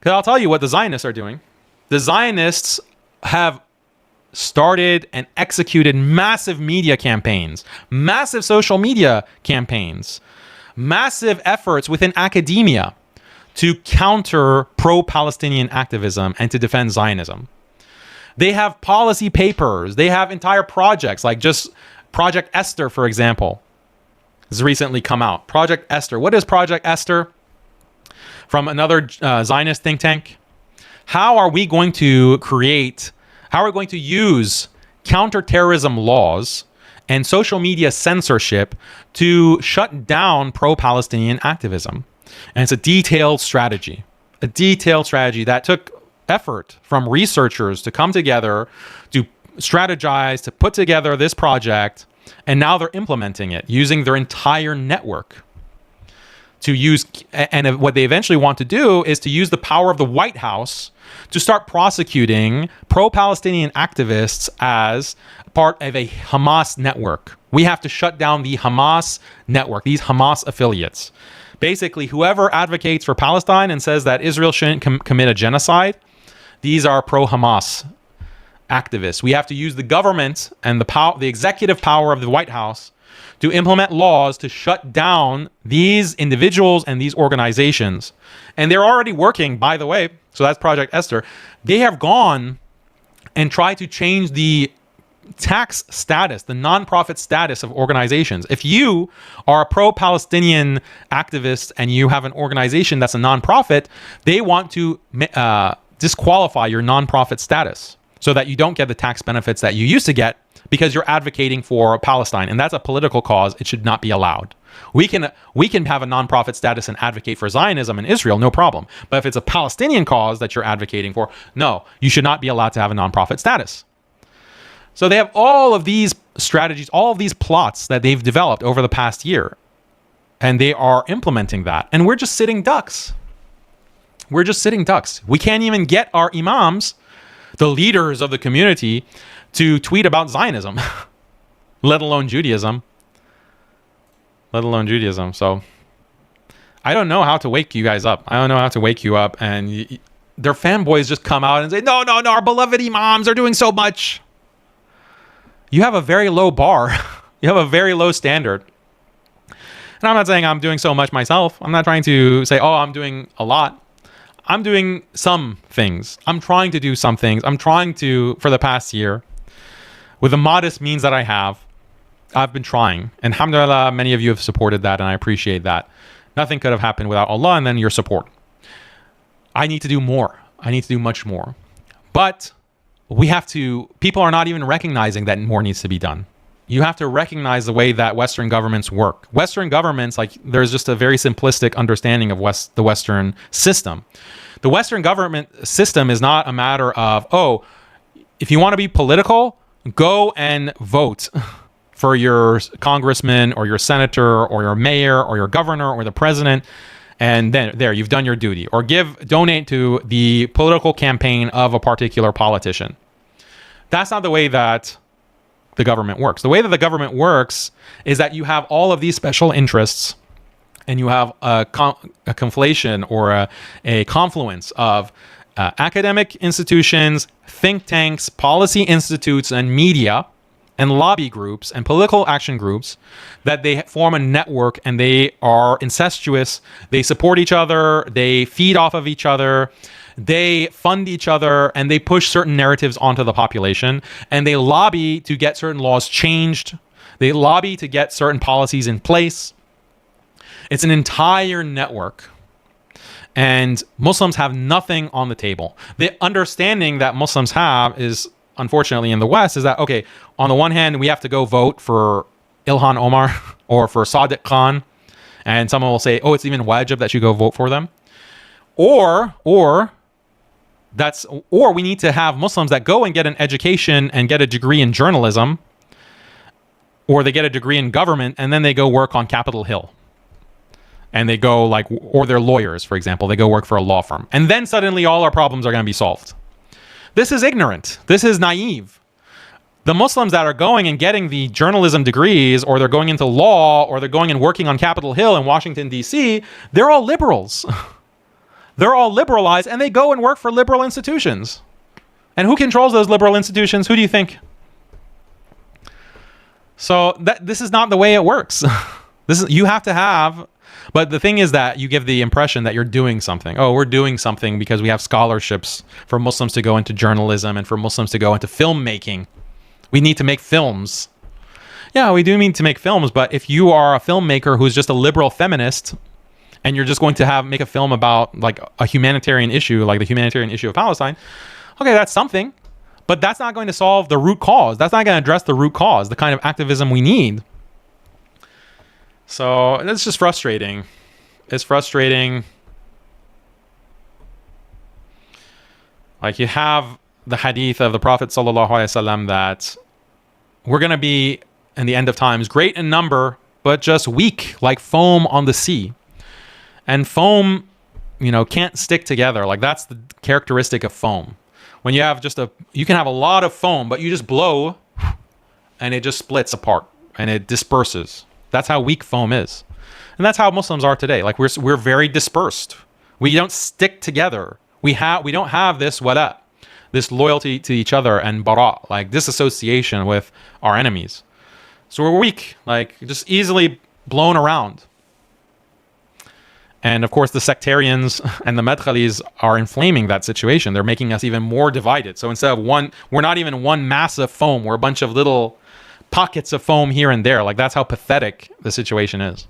Because I'll tell you what the Zionists are doing. The Zionists have started and executed massive media campaigns, massive social media campaigns, massive efforts within academia to counter pro-Palestinian activism and to defend Zionism. They have policy papers. They have entire projects, like just Project Esther, for example, has recently come out. Project Esther. What is Project Esther? From another Zionist think tank. How are we going to use counterterrorism laws and social media censorship to shut down pro-Palestinian activism? And it's a detailed strategy that took effort from researchers to come together, to strategize, to put together this project, and now they're implementing it using their entire network to use. And what they eventually want to do is to use the power of the White House to start prosecuting pro-Palestinian activists as part of a Hamas network. We have to shut down the Hamas network, these Hamas affiliates. Basically, whoever advocates for Palestine and says that Israel shouldn't commit a genocide, these are pro-Hamas activists. We have to use the government and the executive power of the White House to implement laws to shut down these individuals and these organizations. And they're already working, by the way. So that's Project Esther. They have gone and tried to change the tax status, the nonprofit status of organizations. If you are a pro-Palestinian activist and you have an organization that's a nonprofit, they want to disqualify your nonprofit status so that you don't get the tax benefits that you used to get because you're advocating for Palestine. And that's a political cause. It should not be allowed. We can have a nonprofit status and advocate for Zionism in Israel, no problem. But if it's a Palestinian cause that you're advocating for, no, you should not be allowed to have a nonprofit status. So they have all of these strategies, all of these plots that they've developed over the past year, and they are implementing that. And we're just sitting ducks. We're just sitting ducks. We can't even get our imams, the leaders of the community, to tweet about Zionism, let alone Judaism. So I don't know how to wake you guys up. I don't know how to wake you up. And their fanboys just come out and say, no, our beloved imams are doing so much. You have a very low bar. You have a very low standard. And I'm not saying I'm doing so much myself. I'm not trying to say, I'm doing a lot. I'm doing some things. I'm trying to do some things. I'm trying to, for the past year, with the modest means that I have, I've been trying. And alhamdulillah, many of you have supported that, and I appreciate that. Nothing could have happened without Allah and then your support. I need to do more. I need to do much more. But people are not even recognizing that more needs to be done. You have to recognize the way that Western governments work. Western governments, there's just a very simplistic understanding of the Western system. The Western government system is not a matter of, if you want to be political, go and vote for your congressman or your senator or your mayor or your governor or the president. And then there, you've done your duty. Or donate to the political campaign of a particular politician. That's not the way that the government works. The way that the government works is that you have all of these special interests, and you have a conflation or a confluence of academic institutions, think tanks, policy institutes, and media, and lobby groups and political action groups that they form a network, and they are incestuous. They support each other. They feed off of each other. They fund each other, and they push certain narratives onto the population, and they lobby to get certain laws changed. They lobby to get certain policies in place. It's an entire network. And Muslims have nothing on the table. The understanding that Muslims have is, unfortunately, in the West, is that, okay, on the one hand, we have to go vote for Ilhan Omar or for Sadiq Khan. And someone will say, it's even wajib that you go vote for them. Or we need to have Muslims that go and get an education and get a degree in journalism, or they get a degree in government, and then they go work on Capitol Hill. And they go or they're lawyers, for example, they go work for a law firm. And then suddenly all our problems are going to be solved. This is ignorant. This is naive. The Muslims that are going and getting the journalism degrees, or they're going into law, or they're going and working on Capitol Hill in Washington, D.C., they're all liberals. They're all liberalized and they go and work for liberal institutions. And who controls those liberal institutions? Who do you think? So this is not the way it works. You have to have, but the thing is that you give the impression that you're doing something. Oh, we're doing something because we have scholarships for Muslims to go into journalism and for Muslims to go into filmmaking. We need to make films. Yeah, we do need to make films, but if you are a filmmaker who's just a liberal feminist and you're just going to make a film about like a humanitarian issue, like the humanitarian issue of Palestine, okay, that's something, but that's not going to solve the root cause. That's not going to address the root cause, the kind of activism we need. So it's just frustrating. It's frustrating. Like you have the hadith of the Prophet sallallahu alaihi wasallam that we're going to be in the end of times great in number, but just weak like foam on the sea. And foam, can't stick together. Like that's the characteristic of foam. When you have you can have a lot of foam, but you just blow and it just splits apart and it disperses. That's how weak foam is. And that's how Muslims are today. Like we're very dispersed. We don't stick together. We don't have this wala, this loyalty to each other and bara, like disassociation with our enemies. So we're weak, like just easily blown around. And of course, the sectarians and the madkhalis are inflaming that situation. They're making us even more divided. So instead of we're not even one mass of foam. We're a bunch of little pockets of foam here and there. Like that's how pathetic the situation is.